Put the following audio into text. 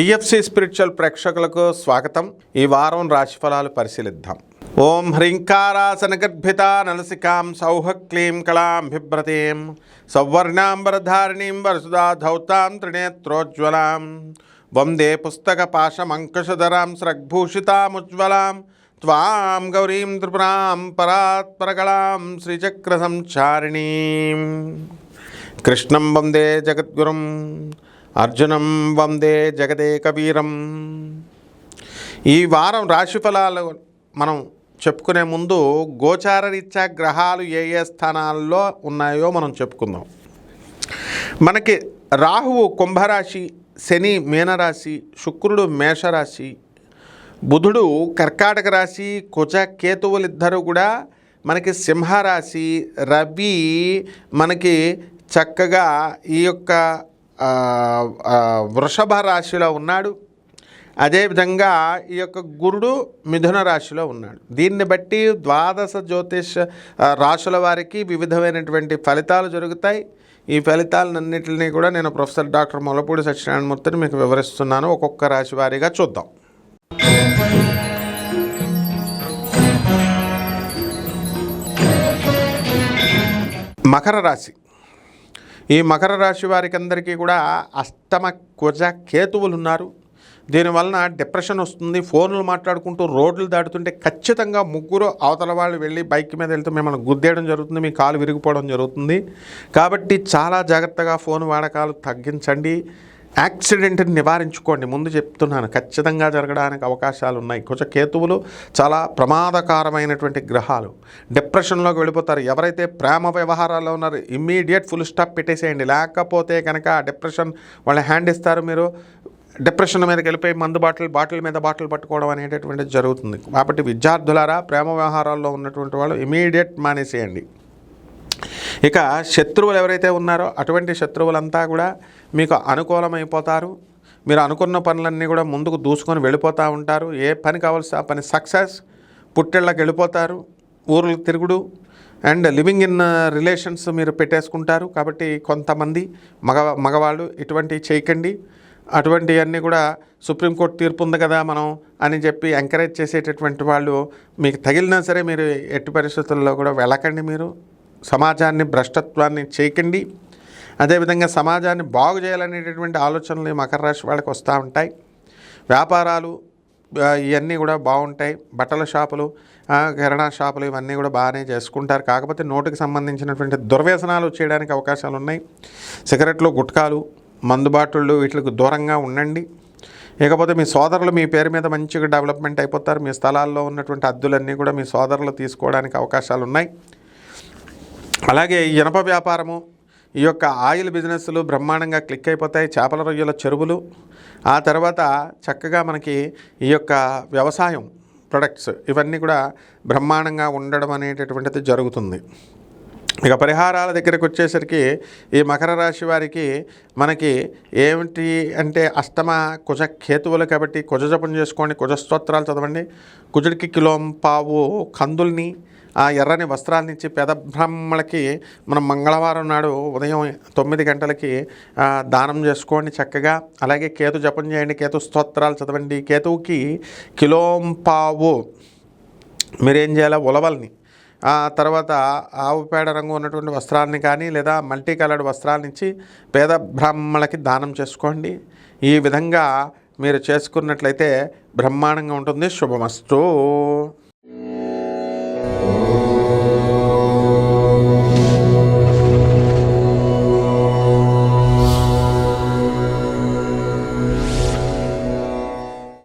TFC spiritual ప్రేక్షకులకు స్వాగతం. ఈ వారం రాశిఫలాలు పరిశీలిద్దాం. ఓం హ్రీంకారాసనగర్భిత నలసికాం సౌహ క్లీం కళాం బిభ్రతీం సౌవర్ణాంబరధారిణీం వరసుదా ధౌతాం త్రినేత్రోజ్వలాం వందే పుస్తక పాశమంకుశధరాం స్రగ్భూషితాముజ్వలాం త్వాం గౌరీం త్రిపురాం పరాత్పరకళాం శ్రీచక్ర సంచారిణీం కృష్ణం వందే జగద్గురుం అర్జునం వందే జగదేకవీరం. ఈ వారం రాశిఫలాలు మనం చెప్పుకునే ముందు గోచార రీత్యా గ్రహాలు ఏ ఏ స్థానాల్లో ఉన్నాయో మనం చెప్పుకుందాం. మనకి రాహువు కుంభరాశి, శని మీనరాశి, శుక్రుడు మేషరాశి, బుధుడు కర్కాటక రాశి, కుజ కేతువులిద్దరూ కూడా మనకి సింహరాశి, రవి మనకి చక్కగా ఈ యొక్క వృషభ రాశిలో ఉన్నాడు. అదేవిధంగా ఈ యొక్క గురుడు మిథున రాశిలో ఉన్నాడు. దీన్ని బట్టి ద్వాదశ జ్యోతిష్ రాశుల వారికి వివిధమైనటువంటి ఫలితాలు జరుగుతాయి. ఈ ఫలితాలన్నింటినీ కూడా నేను ప్రొఫెసర్ డాక్టర్ ముల్లపూడి సత్యనారాయణమూర్తిని మీకు వివరిస్తున్నాను. ఒక్కొక్క రాశి వారీగా చూద్దాం. మకర రాశి. ఈ మకర రాశి వారికి అందరికీ కూడా అష్టమ కుజ కేతువులు ఉన్నారు. దీనివలన డిప్రెషన్ వస్తుంది. ఫోన్లు మాట్లాడుకుంటూ రోడ్లు దాటుతుంటే ఖచ్చితంగా ముగ్గురు అవతల వాళ్ళు వెళ్ళి బైక్ మీద వెళ్తూ మిమ్మల్ని గుద్దేయడం జరుగుతుంది, మీ కాలు విరిగిపోవడం జరుగుతుంది. కాబట్టి చాలా జాగ్రత్తగా ఫోన్ వాడకాలు తగ్గించండి. యాక్సిడెంట్ని నివారించుకోండి. ముందు చెప్తున్నాను, ఖచ్చితంగా జరగడానికి అవకాశాలు ఉన్నాయి. కుజ కేతువులు చాలా ప్రమాదకరమైనటువంటి గ్రహాలు. డిప్రెషన్లోకి వెళ్ళిపోతారు. ఎవరైతే ప్రేమ వ్యవహారాల్లో ఉన్నారో ఇమ్మీడియట్ ఫుల్ స్టాప్ పెట్టేసేయండి. లేకపోతే కనుక ఆ డిప్రెషన్ వాళ్ళ హ్యాండ్ ఇస్తారు. మీరు డిప్రెషన్ మీదకి వెళ్ళిపోయి మందు బాటిల్ మీద బాటిల్ పట్టుకోవడం అనేటటువంటిది జరుగుతుంది. కాబట్టి విద్యార్థులారా, ప్రేమ వ్యవహారాల్లో ఉన్నటువంటి వాళ్ళు ఇమ్మీడియట్ మానేసేయండి. ఇక శత్రువులు ఎవరైతే ఉన్నారో అటువంటి శత్రువులంతా కూడా మీకు అనుకూలమైపోతారు. మీరు అనుకున్న పనులన్నీ కూడా ముందుకు దూసుకొని వెళ్ళిపోతూ ఉంటారు. ఏ పని కావాల్సి ఆ పని సక్సెస్. పుట్టిళ్ళకి వెళ్ళిపోతారు. ఊర్లకు తిరుగుడు అండ్ లివింగ్ ఇన్ రిలేషన్స్ మీరు పెట్టేసుకుంటారు. కాబట్టి కొంతమంది మగవాళ్ళు ఇటువంటివి చేయకండి. అటువంటివన్నీ కూడా సుప్రీంకోర్టు తీర్పు ఉంది కదా మనం అని చెప్పి ఎంకరేజ్ చేసేటటువంటి వాళ్ళు మీకు తగిలినా సరే మీరు ఎట్టి పరిస్థితుల్లో కూడా వెళ్ళకండి. మీరు సమాజాన్ని భ్రష్టత్వాన్ని చేయకండి. అదేవిధంగా సమాజాన్ని బాగు చేయాలనేటటువంటి ఆలోచనలు మకర రాశి వాళ్ళకి వస్తూ ఉంటాయి. వ్యాపారాలు ఇవన్నీ కూడా బాగుంటాయి. బట్టల షాపులు, కిరాణా షాపులు ఇవన్నీ కూడా బాగానే చేసుకుంటారు. కాకపోతే నోటికి సంబంధించినటువంటి దుర్వ్యసనాలు చేయడానికి అవకాశాలు ఉన్నాయి. సిగరెట్లు, గుట్కాలు, మందుబాటుళ్ళు వీటికి దూరంగా ఉండండి. ఇకపోతే మీ సోదరులు మీ పేరు మీద మంచిగా డెవలప్మెంట్ అయిపోతారు. మీ స్థలాల్లో ఉన్నటువంటి అద్దులన్నీ కూడా మీ సోదరులు తీసుకోవడానికి అవకాశాలు ఉన్నాయి. అలాగే ఇనప వ్యాపారము, ఈ యొక్క ఆయిల్ బిజినెస్లు బ్రహ్మాండంగా క్లిక్ అయిపోతాయి. చేపల రొయ్యల చెరువులు, ఆ తర్వాత చక్కగా మనకి ఈ యొక్క వ్యవసాయం ప్రొడక్ట్స్ ఇవన్నీ కూడా బ్రహ్మాండంగా ఉండడం అనేటటువంటిది జరుగుతుంది. ఇక పరిహారాల దగ్గరికి వచ్చేసరికి ఈ మకర రాశి వారికి మనకి ఏమిటి అంటే అష్టమ కుజ కేతువులు. కాబట్టి కుజ జపం చేసుకోండి, కుజ స్తోత్రాలు చదవండి. కుజుడికి కిలోంపావు కందుల్ని, ఆ ఎర్రని వస్త్రాల నుంచి పేద బ్రాహ్మణులకి మనం మంగళవారం నాడు ఉదయం 9 గంటలకి దానం చేసుకోండి చక్కగా. అలాగే కేతు జపం చేయండి, కేతు స్తోత్రాలు చదవండి. కేతువుకి కిలోంపావు మీరేం చేయాలి, ఉలవల్ని, ఆ తర్వాత ఆవు పేడ రంగు ఉన్నటువంటి వస్త్రాలని కానీ లేదా మల్టీ కలర్డ్ వస్త్రాల నుంచి పేద బ్రాహ్మణులకి దానం చేసుకోండి. ఈ విధంగా మీరు చేసుకున్నట్లయితే బ్రహ్మాండంగా ఉంటుంది. శుభమస్తు.